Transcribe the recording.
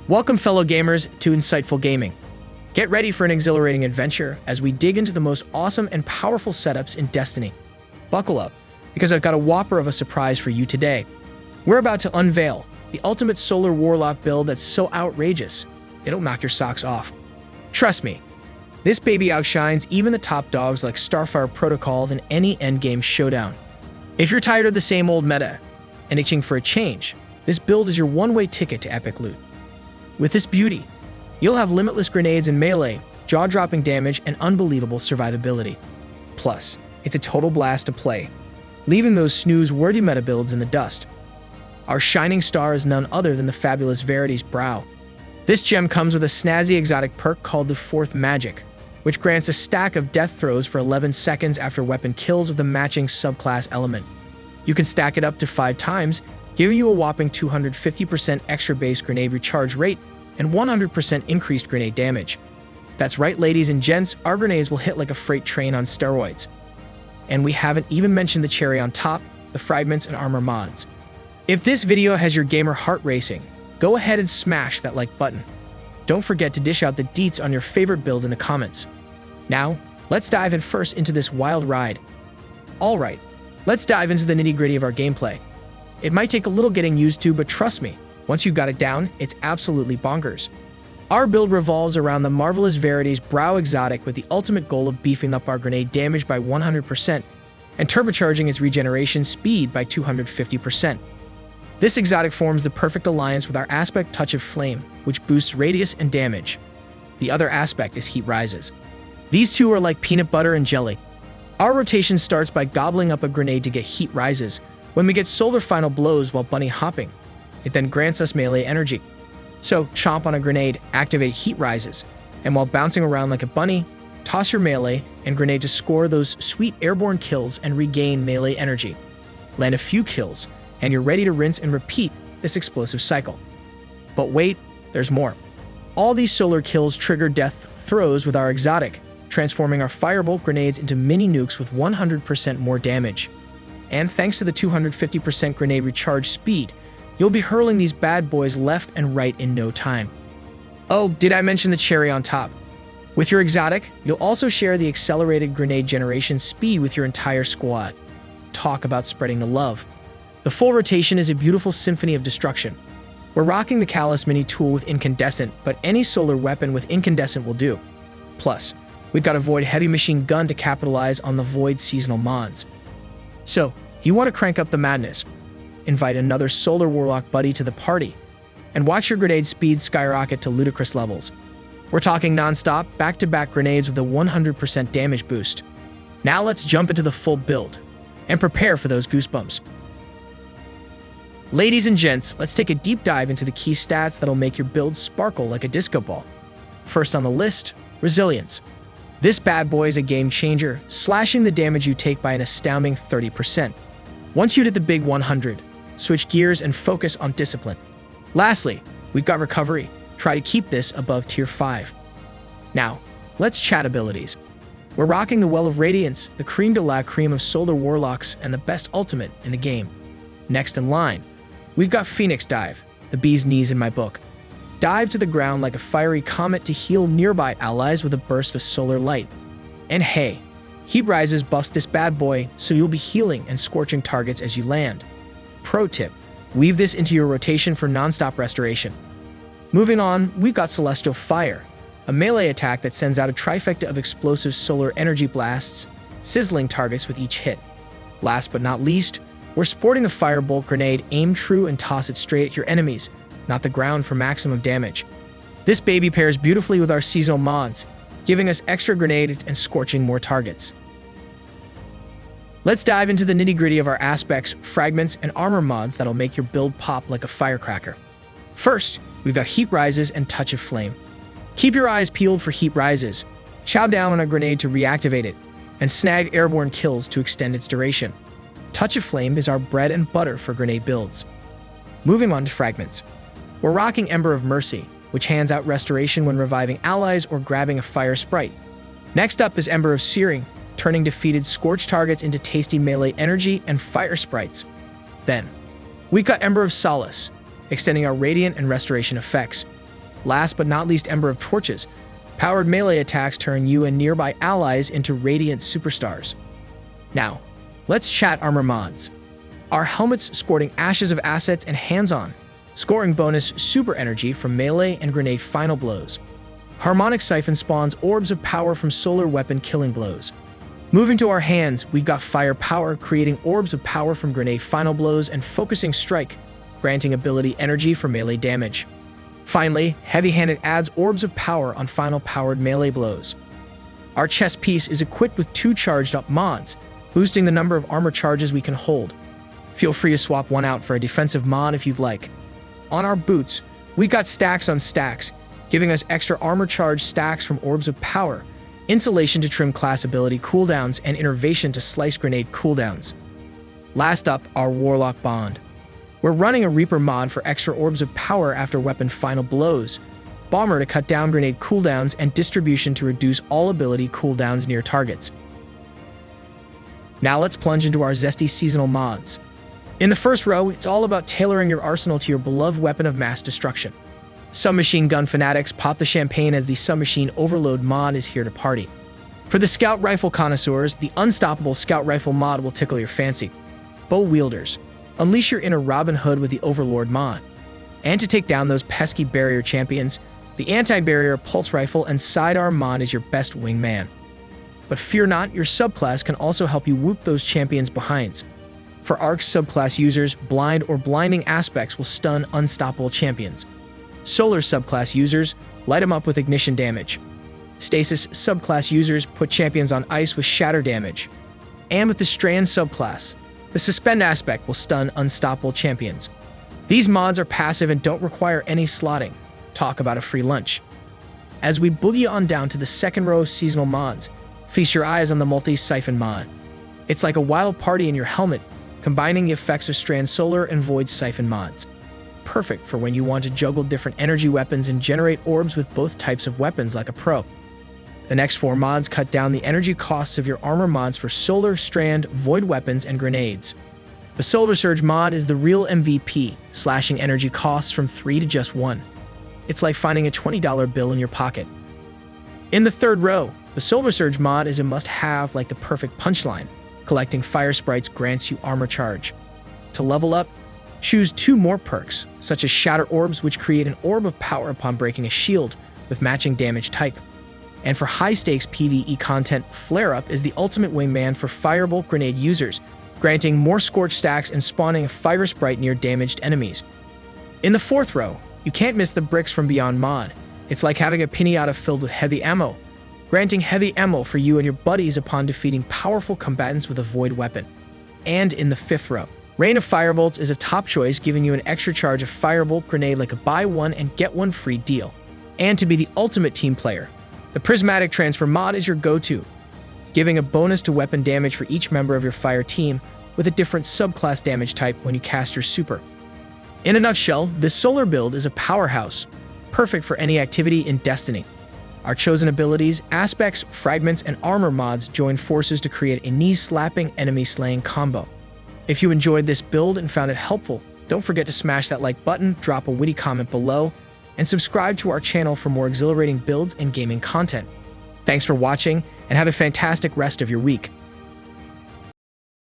Welcome, fellow gamers, to Insightful Gaming. Get ready for an exhilarating adventure as we dig into the most awesome and powerful setups in Destiny. Buckle up, because I've got a whopper of a surprise for you today. We're about to unveil the ultimate solar warlock build that's so outrageous, it'll knock your socks off. Trust me, this baby outshines even the top dogs like Starfire Protocol in any endgame showdown. If you're tired of the same old meta and itching for a change, this build is your one-way ticket to epic loot. With this beauty, you'll have limitless grenades and melee, jaw-dropping damage, and unbelievable survivability. Plus, it's a total blast to play, leaving those snooze-worthy meta builds in the dust. Our shining star is none other than the fabulous 𝗕𝗘𝗖𝗢𝗠𝗘 𝗔. This gem comes with a snazzy exotic perk called the Fourth Magic, which grants a stack of death throws for 11 seconds after weapon kills with a matching subclass element. You can stack it up to 5 times, giving you a whopping 250% extra base grenade recharge rate and 100% increased grenade damage. That's right, ladies and gents, our grenades will hit like a freight train on steroids. And we haven't even mentioned the cherry on top, the fragments and armor mods. If this video has your gamer heart racing, go ahead and smash that like button. Don't forget to dish out the deets on your favorite build in the comments. Now, let's dive in first into this wild ride. Alright, let's dive into the nitty-gritty of our gameplay. It might take a little getting used to, but trust me, once you've got it down, it's absolutely bonkers. Our build revolves around the marvelous 𝗕𝗘𝗖𝗢𝗠𝗘 𝗔 exotic with the ultimate goal of beefing up our grenade damage by 100% and turbocharging its regeneration speed by 250%. This exotic forms the perfect alliance with our aspect Touch of Flame, which boosts radius and damage. The other aspect is Heat Rises. These two are like peanut butter and jelly. Our rotation starts by gobbling up a grenade to get Heat Rises when we get solar final blows while bunny hopping. It then grants us melee energy. So, chomp on a grenade, activate Heat Rises, and while bouncing around like a bunny, toss your melee and grenade to score those sweet airborne kills and regain melee energy. Land a few kills, and you're ready to rinse and repeat this explosive cycle. But wait, there's more. All these solar kills trigger death throws with our exotic, transforming our firebolt grenades into mini nukes with 100% more damage. And thanks to the 250% grenade recharge speed, you'll be hurling these bad boys left and right in no time. Oh, did I mention the cherry on top? With your exotic, you'll also share the accelerated grenade generation speed with your entire squad. Talk about spreading the love. The full rotation is a beautiful symphony of destruction. We're rocking the Callus mini tool with incandescent, but any solar weapon with incandescent will do. Plus, we've got a Void heavy machine gun to capitalize on the Void seasonal mods. So, you want to crank up the madness, invite another solar warlock buddy to the party, and watch your grenade speed skyrocket to ludicrous levels. We're talking non-stop, back-to-back grenades with a 100% damage boost. Now let's jump into the full build, and prepare for those goosebumps. Ladies and gents, let's take a deep dive into the key stats that'll make your build sparkle like a disco ball. First on the list, resilience. This bad boy is a game changer, slashing the damage you take by an astounding 30%. Once you hit the big 100, switch gears and focus on discipline. Lastly, we've got recovery. Try to keep this above tier 5. Now, let's chat abilities. We're rocking the Well of Radiance, the creme de la creme of solar warlocks, and the best ultimate in the game. Next in line, we've got Phoenix Dive, the bee's knees in my book. Dive to the ground like a fiery comet to heal nearby allies with a burst of solar light. And hey, Heat Rises buffs this bad boy, so you'll be healing and scorching targets as you land. Pro tip, weave this into your rotation for non-stop restoration. Moving on, we've got Celestial Fire, a melee attack that sends out a trifecta of explosive solar energy blasts, sizzling targets with each hit. Last but not least, we're sporting the Firebolt grenade, aim true and toss it straight at your enemies, not the ground for maximum damage. This baby pairs beautifully with our seasonal mods, giving us extra grenade and scorching more targets. Let's dive into the nitty-gritty of our aspects, fragments, and armor mods that'll make your build pop like a firecracker. First, we've got Heat Rises and Touch of Flame. Keep your eyes peeled for Heat Rises, chow down on a grenade to reactivate it, and snag airborne kills to extend its duration. Touch of Flame is our bread and butter for grenade builds. Moving on to fragments. We're rocking Ember of Mercy, which hands out restoration when reviving allies or grabbing a fire sprite. Next up is Ember of Searing, turning defeated scorch targets into tasty melee energy and fire sprites. Then, we've got Ember of Solace, extending our radiant and restoration effects. Last but not least, Ember of Torches. Powered melee attacks turn you and nearby allies into radiant superstars. Now, let's chat armor mods. Our helmets sporting Ashes of Assets and Hands-On, scoring bonus super energy from melee and grenade final blows. Harmonic Siphon spawns orbs of power from solar weapon killing blows. Moving to our hands, we've got Fire Power, creating orbs of power from grenade final blows, and Focusing Strike, granting ability energy for melee damage. Finally, Heavy Handed adds orbs of power on final powered melee blows. Our chest piece is equipped with 2 charged up mods, boosting the number of armor charges we can hold. Feel free to swap one out for a defensive mod if you'd like. On our boots, we got stacks on stacks, giving us extra armor charge stacks from orbs of power, insulation to trim class ability cooldowns, and innervation to slice grenade cooldowns. Last up, our Warlock bond. We're running a Reaper mod for extra orbs of power after weapon final blows, Bomber to cut down grenade cooldowns, and Distribution to reduce all ability cooldowns near targets. Now let's plunge into our zesty seasonal mods. In the first row, it's all about tailoring your arsenal to your beloved weapon of mass destruction. Submachine gun fanatics, pop the champagne as the Submachine Overload mod is here to party. For the Scout Rifle connoisseurs, the Unstoppable Scout Rifle mod will tickle your fancy. Bow wielders, unleash your inner Robin Hood with the Overlord mod. And to take down those pesky barrier champions, the Anti-Barrier Pulse Rifle and Sidearm mod is your best wingman. But fear not, your subclass can also help you whoop those champions behinds. For Arc subclass users, Blind or Blinding Aspects will stun unstoppable champions. Solar subclass users, light them up with ignition damage. Stasis subclass users, put champions on ice with shatter damage. And with the Strand subclass, the Suspend aspect will stun unstoppable champions. These mods are passive and don't require any slotting. Talk about a free lunch. As we boogie on down to the second row of seasonal mods, feast your eyes on the Multi-Siphon mod. It's like a wild party in your helmet, combining the effects of Strand Solar and Void Siphon mods. Perfect for when you want to juggle different energy weapons and generate orbs with both types of weapons like a pro. The next 4 mods cut down the energy costs of your armor mods for Solar, Strand, Void weapons, and grenades. The Solar Surge mod is the real MVP, slashing energy costs from 3 to just 1. It's like finding a $20 bill in your pocket. In the third row, the Solar Surge mod is a must-have like the perfect punchline. Collecting fire sprites grants you armor charge. To level up, choose 2 more perks, such as Shatter Orbs, which create an orb of power upon breaking a shield with matching damage type. And for high-stakes PvE content, Flare Up is the ultimate wingman for Firebolt grenade users, granting more Scorch stacks and spawning a fire sprite near damaged enemies. In the fourth row, you can't miss the Bricks from Beyond mod. It's like having a pinata filled with heavy ammo, granting heavy ammo for you and your buddies upon defeating powerful combatants with a Void weapon. And in the fifth row, Rain of Firebolts is a top choice, giving you an extra charge of Firebolt grenade like a buy one and get one free deal. And to be the ultimate team player, the Prismatic Transfer mod is your go-to, giving a bonus to weapon damage for each member of your fire team with a different subclass damage type when you cast your super. In a nutshell, this solar build is a powerhouse, perfect for any activity in Destiny. Our chosen abilities, aspects, fragments, and armor mods join forces to create a knee-slapping, enemy-slaying combo. If you enjoyed this build and found it helpful, don't forget to smash that like button, drop a witty comment below, and subscribe to our channel for more exhilarating builds and gaming content. Thanks for watching, and have a fantastic rest of your week.